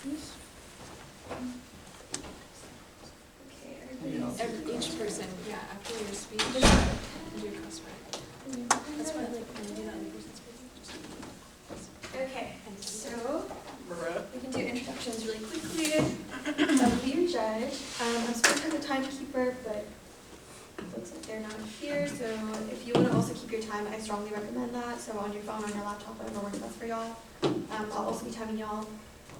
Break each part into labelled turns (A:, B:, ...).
A: Each person, yeah, after your speech, do your customer. That's why I like when you do that in person's speech.
B: Okay, so we can do introductions really quickly. I'll be your judge. I'm supposed to be the timekeeper, but it looks like they're not here. So if you want to also keep your time, I strongly recommend that. So on your phone, on your laptop, whatever works best for y'all. I'll also be timing y'all.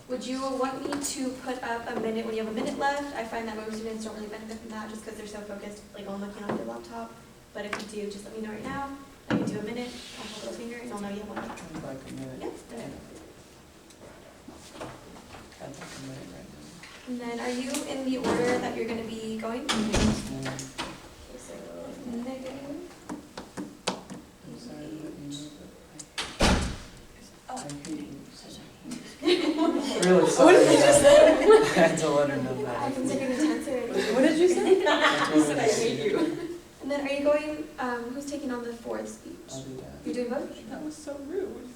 B: Would you want me to put up a minute when you have a minute left? I find that most students don't really benefit from that just because they're so focused like on looking on their laptop. But if you do, just let me know right now. I can do a minute. I'll hold a little finger and I'll know you have one.
C: Like a minute.
B: Yep.
C: I'd like a minute right now.
B: And then are you in the order that you're going to be going? Okay, so negative.
C: I'm sorry to let you know, but I hate you. Really sorry.
A: What did you just say?
C: I had to let her know that.
B: I can take an intense already.
A: What did you say?
C: I
A: You said I hate you.
B: And then are you going, who's taking on the fourth speech?
C: I'll do that.
B: You're doing both?
A: That was so rude.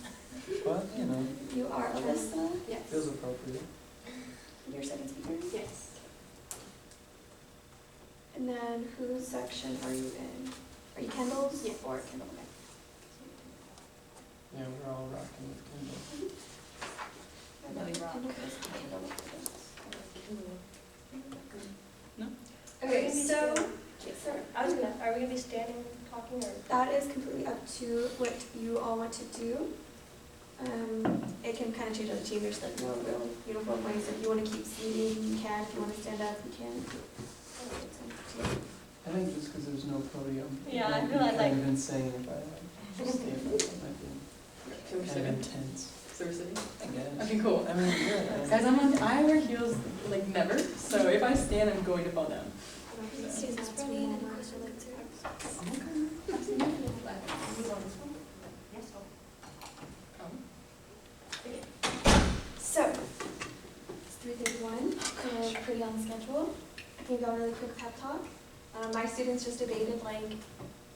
C: But, you know,
B: You are Alyssa.
A: Yes.
C: feels appropriate.
B: Your second speaker.
A: Yes.
B: And then whose section are you in? Are you Kendall's?
A: Yeah.
B: Or Kendall? Okay.
C: Yeah, we're all rocking with Kindle.
A: Really rock.
B: No? Okay, so
D: are we gonna be standing talking or?
B: that is completely up to what you all want to do. It can kind of change on the team. There's like no real uniform way. So if you want to keep seating, you can. If you want to stand up, you can.
C: I think just because there's no podium.
D: Yeah, I
C: it might
D: feel
C: be
D: like-
C: kind of insane if I just stand up. It might be kind of intense.
A: So we're sitting?
C: I guess.
A: Okay, cool.
C: I mean, yeah.
A: Guys, I wear heels like never, so if I stand, I'm going to fall down.
B: So, it's 3:31, so we're pretty on schedule. I can go a really quick pep talk. My students just debated like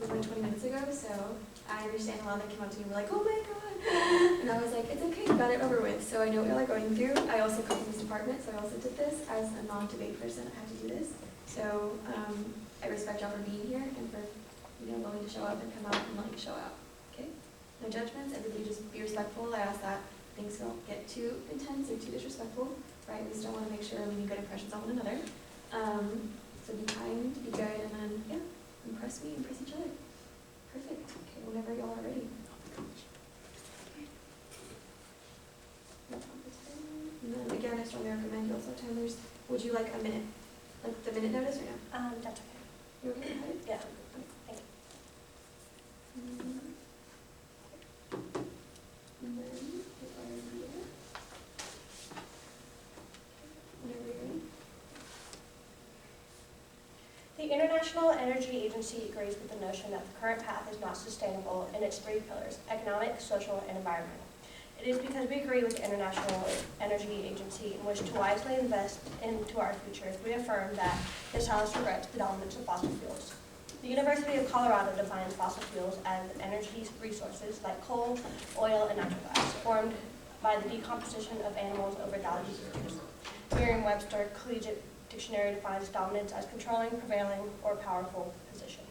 B: 20 minutes ago, so I understand a lot of them came up to me and were like, oh my god, and I was like, it's okay, you got it over with. So I know what y'all are going through. I also come from this department, so I also did this. As a non-debate person, I had to do this. So I respect y'all for being here and for willing to show up and come out and willing to show out. Okay? No judgments, everybody just be respectful. I ask that things don't get too intense or too disrespectful, right? We still want to make sure we're leaving good impressions on one another. So be kind, be good, and then, yeah, impress me, impress each other. Perfect. Okay, whenever y'all are ready. And then again, I strongly recommend you also have timers. Would you like a minute? Like the minute notice or no?
D: That's okay.
B: You okay with it?
D: Yeah.
B: And then, if I are here. Whenever you're ready.
D: The International Energy Agency agrees with the notion that the current path is not sustainable in its three pillars: economic, social, and environmental. It is because we agree with the International Energy Agency and wish to wisely invest into our future we affirm that this House regrets the dominance of fossil fuels. The University of Colorado defines fossil fuels as energy resources like coal, oil, and natural gas, formed by the decomposition of animals over thousands of years. Merriam-Webster Collegiate Dictionary defines dominance as controlling, prevailing, or powerful position.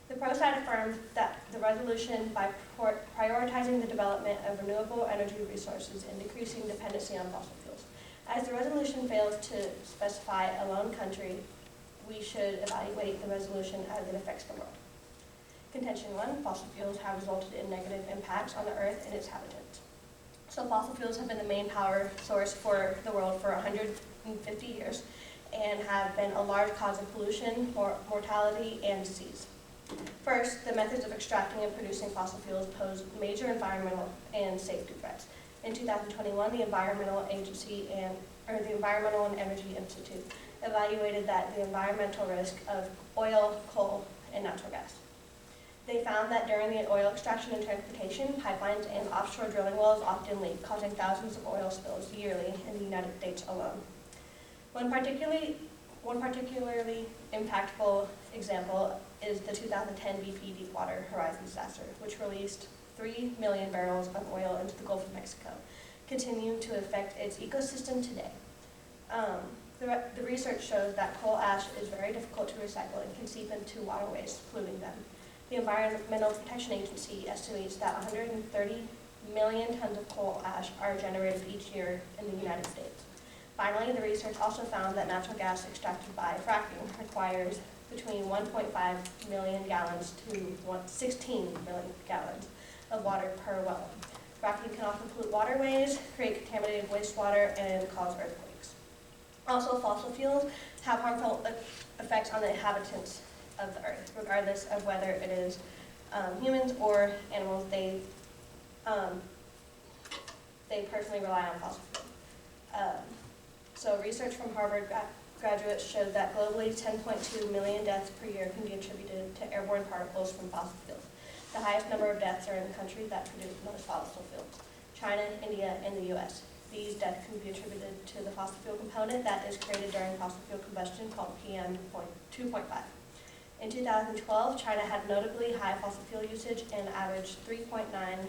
D: The pro side affirms that the resolution, by prioritizing the development of renewable energy resources and decreasing dependency on fossil fuels. As the resolution fails to specify a lone country, we should evaluate the resolution as it affects the world. Contention 1, fossil fuels have resulted in negative impacts on the Earth and its inhabitants. So fossil fuels have been the main power source for the world for 150 years and have been a large cause of pollution, mortality, and disease. First, the methods of extracting and producing fossil fuels pose major environmental and safety threats. In 2021, the Environmental and Energy Institute evaluated the environmental risk of oil, coal, and natural gas. They found that during the oil extraction and transportation, pipelines and offshore drilling wells often leak, causing thousands of oil spills yearly in the United States alone. One particularly impactful example is the 2010 BP Deepwater Horizon disaster, which released 3 million barrels of oil into the Gulf of Mexico, continue to affect its ecosystem today. The research shows that coal ash is very difficult to recycle and can seep into waterways, polluting them. The Environmental Protection Agency estimates that 130 million tons of coal ash are generated each year in the United States. Finally, the research also found that natural gas extracted by fracking requires between 1.5 million gallons to 16 million gallons of water per well. Fracking can often pollute waterways, create contaminated wastewater, and cause earthquakes. Also, fossil fuels have harmful effects on the inhabitants of the earth, regardless of whether it is humans or animals. They personally rely on fossil fuels. So research from Harvard graduates showed that globally 10.2 million deaths per year can be attributed to airborne particles from fossil fuels. The highest number of deaths are in the countries that produce most fossil fuels: China, India, and the US. These deaths can be attributed to the fossil fuel component that is created during fossil fuel combustion, called PM 2.5. In 2012, China had notably high fossil fuel usage and averaged 3.9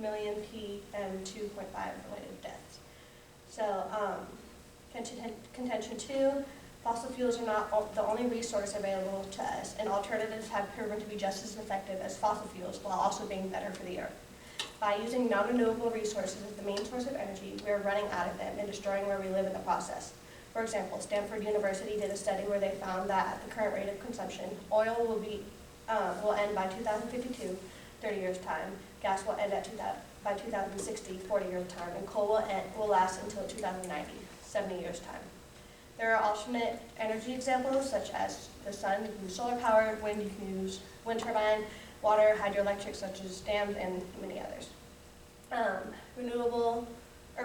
D: million PM 2.5 related deaths. So, contention 2, fossil fuels are not the only resource available to us, and alternatives have proven to be just as effective as fossil fuels while also being better for the earth. By using non-renewable resources as the main source of energy, we are running out of them and destroying where we live in the process. For example, Stanford University did a study where they found that at the current rate of consumption, oil will end by 2052, 30 years' time, gas will end by 2060, 40 years' time, and coal will last until 2090, 70 years' time. There are alternate energy examples such as the sun. You can use solar power, wind, you can use wind turbine, water, hydroelectric such as dams, and many others.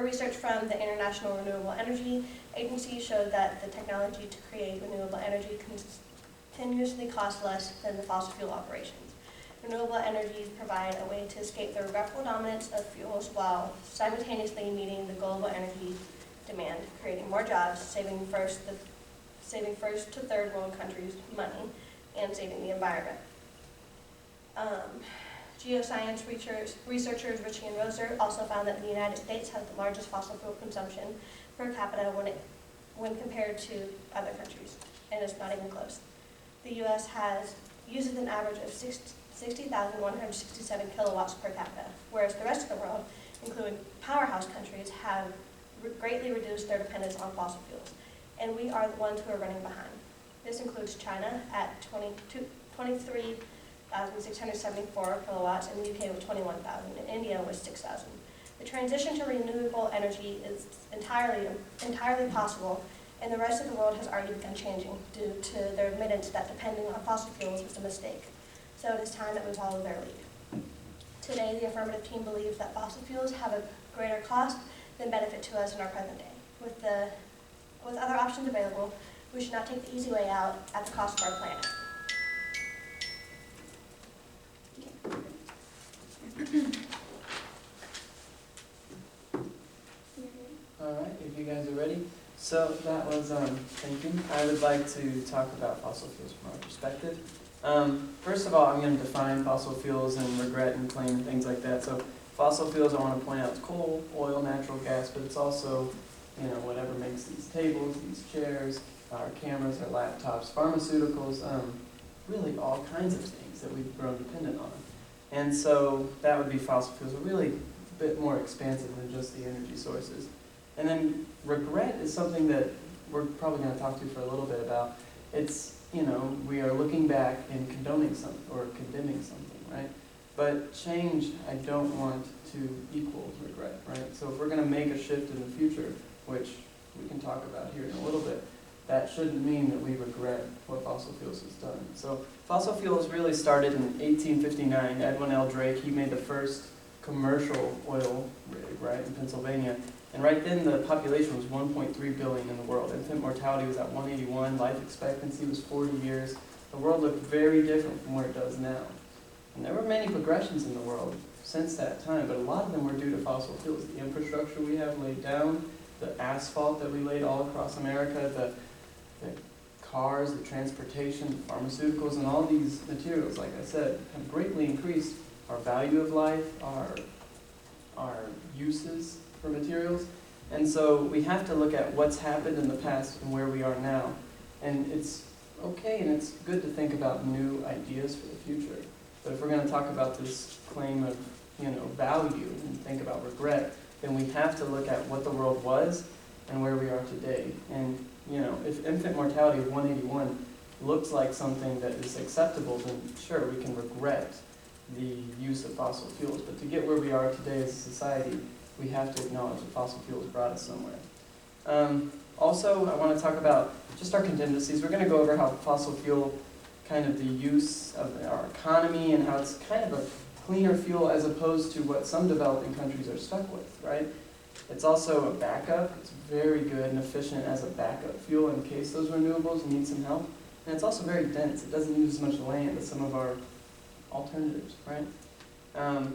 D: Research from the International Renewable Energy Agency showed that the technology to create renewable energy continuously costs less than the fossil fuel operations. Renewable energies provide a way to escape the regretful dominance of fuels while simultaneously meeting the global energy demand, creating more jobs, saving first to third world countries money, and saving the environment. Geoscience researchers Ritchie and Roser also found that the United States has the largest fossil fuel consumption per capita when compared to other countries, and it's not even close. The U.S. uses an average of 60,167 kilowatts per capita, whereas the rest of the world, including powerhouse countries, have greatly reduced their dependence on fossil fuels, and we are the ones who are running behind. This includes China at 23,674 kilowatts, and the UK with 21,000, and India with 6,000. The transition to renewable energy is entirely possible, and the rest of the world has already begun changing due to their admittance that depending on fossil fuels is a mistake. So it is time that we follow their lead. Today, the affirmative team believes that fossil fuels have a greater cost than benefit to us in our present day. With other options available, we should not take the easy way out at the cost of our planet.
C: All right, if you guys are ready. So that was thinking. I would like to talk about fossil fuels from our perspective. First of all, I'm going to define fossil fuels and regret and claim and things like that. So fossil fuels, I want to point out, is coal, oil, natural gas, but it's also, whatever makes these tables, these chairs, our cameras, our laptops, pharmaceuticals, really all kinds of things that we've grown dependent on. And so that would be fossil fuels, are really a bit more expansive than just the energy sources. And then regret is something that we're probably going to talk to you for a little bit about. It's, we are looking back and condoning something or condemning something, right? But change, I don't want to equal regret, right? So if we're going to make a shift in the future, which we can talk about here in a little bit, that shouldn't mean that we regret what fossil fuels has done. So fossil fuels really started in 1859. Edwin L. Drake, he made the first commercial oil rig, right, in Pennsylvania. And right then the population was 1.3 billion in the world. Infant mortality was at 181, life expectancy was 40 years. The world looked very different from where it does now. And there were many progressions in the world since that time, but a lot of them were due to fossil fuels. The infrastructure we have laid down, the asphalt that we laid all across America, the cars, the transportation, the pharmaceuticals, and all these materials, like I said, have greatly increased our value of life, our our uses for materials. And so we have to look at what's happened in the past and where we are now. And it's okay and it's good to think about new ideas for the future. But if we're going to talk about this claim of, value and think about regret, then we have to look at what the world was and where we are today. And, if infant mortality of 181 looks like something that is acceptable, then sure, we can regret the use of fossil fuels. But to get where we are today as a society, we have to acknowledge that fossil fuels brought us somewhere. Also, I want to talk about just our contingencies. We're going to go over how fossil fuel, kind of the use of our economy and how it's kind of a cleaner fuel as opposed to what some developing countries are stuck with, right? It's also a backup. It's very good and efficient as a backup fuel in case those renewables need some help. And it's also very dense. It doesn't use as much land as some of our alternatives, right?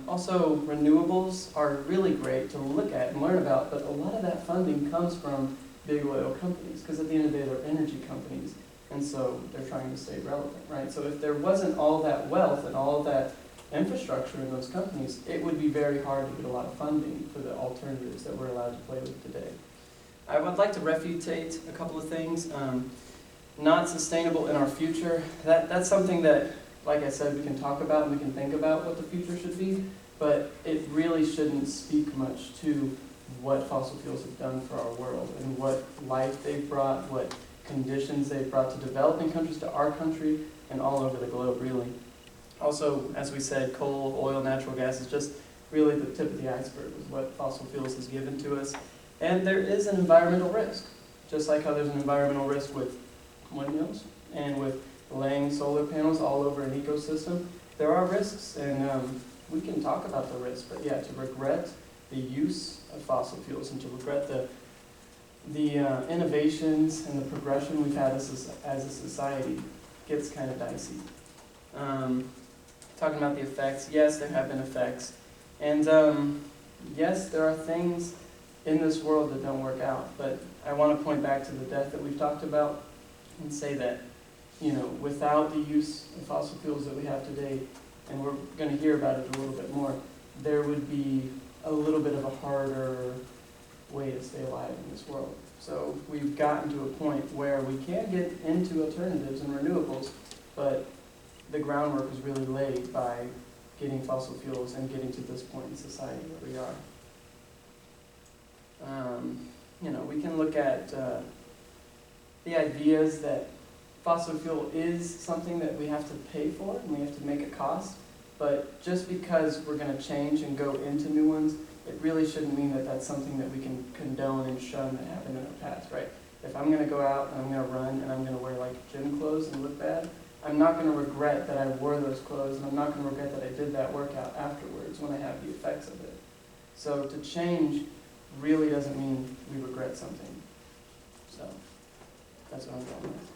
C: Also, renewables are really great to look at and learn about, but a lot of that funding comes from big oil companies, because at the end of the day, they're energy companies, and so they're trying to stay relevant, right? So if there wasn't all that wealth and all that infrastructure in those companies, it would be very hard to get a lot of funding for the alternatives that we're allowed to play with today. I would like to refutate a couple of things. Not sustainable in our future, that's something that, like I said, we can talk about and we can think about what the future should be, but it really shouldn't speak much to what fossil fuels have done for our world and what life they've brought, what conditions they've brought to developing countries, to our country, and all over the globe, really. Also, as we said, coal, oil, natural gas is just really the tip of the iceberg with what fossil fuels has given to us. And there is an environmental risk, just like how there's an environmental risk with windmills and with laying solar panels all over an ecosystem. There are risks, and we can talk about the risks, but yeah, to regret the use of fossil fuels and to regret the innovations and the progression we've had as a society gets kind of dicey. Talking about the effects, yes, there have been effects. And yes, there are things in this world that don't work out. But I want to point back to the death that we've talked about and say that, without the use of fossil fuels that we have today, and we're going to hear about it a little bit more, there would be a little bit of a harder way to stay alive in this world. So we've gotten to a point where we can get into alternatives and renewables, but the groundwork is really laid by getting fossil fuels and getting to this point in society where we are. We can look at the ideas that fossil fuel is something that we have to pay for and we have to make a cost, but just because we're going to change and go into new ones, it really shouldn't mean that that's something that we can condone and shun that happened in our past, right? If I'm going to go out and I'm going to run and I'm going to wear like gym clothes and look bad, I'm not going to regret that I wore those clothes, and I'm not going to regret that I did that workout afterwards when I have the effects of it. So to change really doesn't mean we regret something. So that's what I'm going with.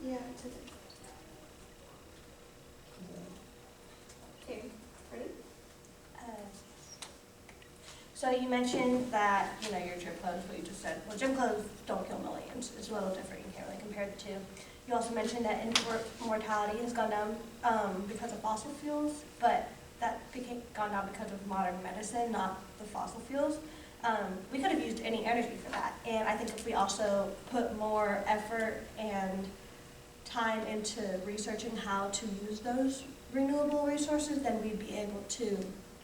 B: Yeah, okay, ready?
D: So you mentioned that, your gym clothes, what you just said. Well, gym clothes don't kill millions. It's a little different. You can't really compare the two. You also mentioned that infant mortality has gone down because of fossil fuels, but that gone down because of modern medicine, not the fossil fuels. We could have used any energy for that. And I think if we also put more effort and time into researching how to use those renewable resources, then we'd be able to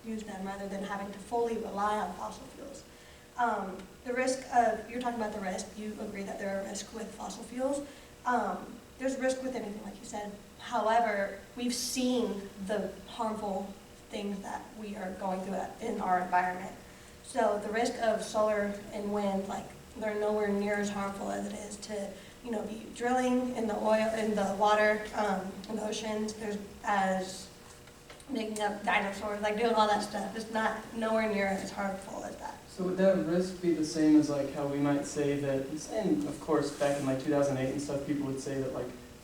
D: use them rather than having to fully rely on fossil fuels. The risk of, you're talking about the risk, you agree that there are risks with fossil fuels. There's risk with anything, like you said. However, we've seen the harmful things that we are going through in our environment. So the risk of solar and wind, they're nowhere near as harmful as it is to, be drilling in the oil, in the water, in the oceans. There's as making up dinosaurs, doing all that stuff. It's not nowhere near as harmful as that.
C: So would that risk be the same as how we might say that, and of course back in 2008 and stuff, people would say that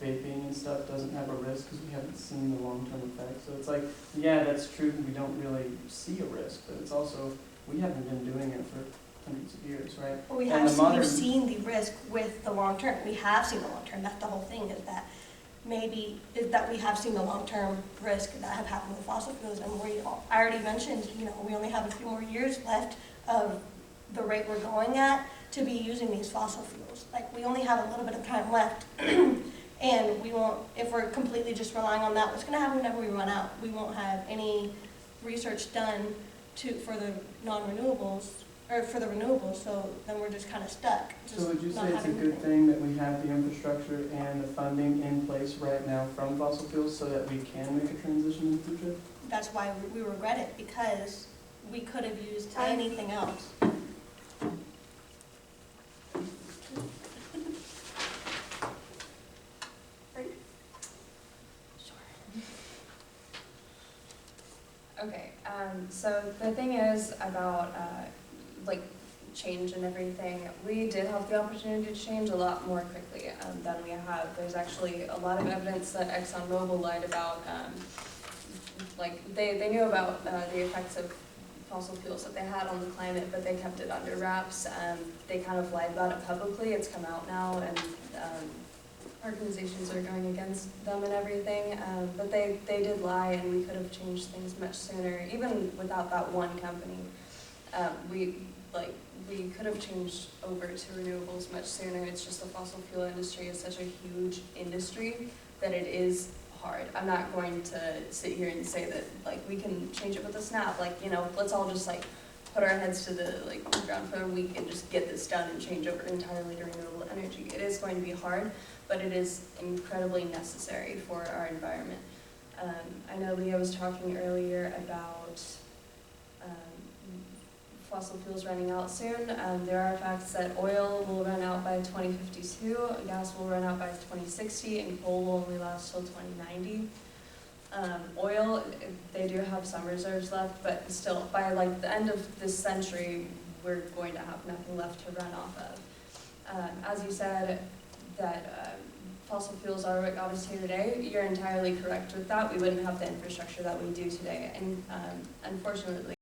C: vaping and stuff doesn't have a risk because we haven't seen the long-term effects. So it's yeah, that's true, we don't really see a risk, but it's also, we haven't been doing it for hundreds of years, right?
D: Well, we've seen the risk with the long term. We have seen the long term. That's the whole thing, is that maybe is that we have seen the long-term risk that have happened with fossil fuels, and I already mentioned, we only have a few more years left of the rate we're going at to be using these fossil fuels. Like, we only have a little bit of time left, and we won't, if we're completely just relying on that, what's gonna happen whenever we run out? We won't have any research done for the non-renewables, or for the renewables, so then we're just kind of stuck.
C: So would you
D: not
C: say it's a
D: having
C: good
D: anything.
C: thing that we have the infrastructure and the funding in place right now from fossil fuels so that we can make a transition in the future?
D: That's why we regret it, because we could have used
B: Time.
D: anything else.
E: Okay, so the thing is about, like, change and everything, we did have the opportunity to change a lot more quickly than we have. There's actually a lot of evidence that ExxonMobil lied about, like, they knew about the effects of fossil fuels that they had on the climate, but they kept it under wraps. They kind of lied about it publicly. It's come out now, and organizations are going against them and everything, but they did lie, and we could have changed things much sooner, even without that one company. We could have changed over to renewables much sooner. It's just the fossil fuel industry is such a huge industry that it is hard. I'm not going to sit here and say that, like, we can change it with a snap. Like, let's all just, like, put our heads to the ground for a week and just get this done and change over entirely to renewable energy. It is going to be hard, but it is incredibly necessary for our environment. I know Leah was talking earlier about fossil fuels running out soon. There are facts that oil will run out by 2052, gas will run out by 2060, and coal will only last till 2090. Oil, they do have some reserves left, but still, by the end of this century, we're going to have nothing left to run off of. As you said, that fossil fuels are what got us here today, you're entirely correct with that. We wouldn't have the infrastructure that we do today, and unfortunately,